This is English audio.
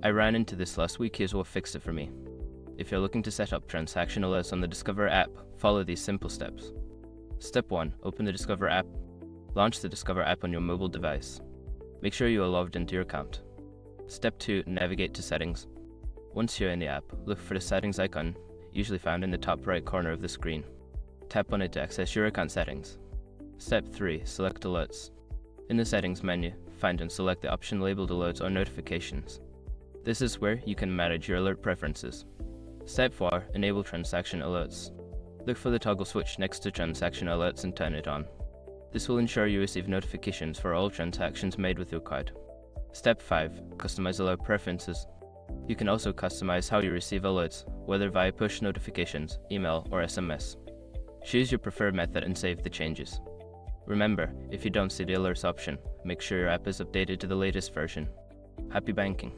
I ran into this last week. Here's what fixed it for me. If you're looking to set up transaction alerts on the Discover app, follow these simple steps. Step 1. Open the Discover app. Launch the Discover app on your mobile device. Make sure you are logged into your account. Step 2. Navigate to Settings. Once you're in the app, look for the Settings icon, usually found in the top right corner of the screen. Tap on it to access your account settings. Step 3. Select Alerts. In the Settings menu, find and select the option labeled Alerts or Notifications. This is where you can manage your alert preferences. Step 4. Enable Transaction Alerts. Look for the toggle switch next to Transaction Alerts and turn it on. This will ensure you receive notifications for all transactions made with your card. Step 5. Customize alert preferences. You can also customize how you receive alerts, whether via push notifications, email, or SMS. Choose your preferred method and save the changes. Remember, if you don't see the alerts option, make sure your app is updated to the latest version. Happy banking!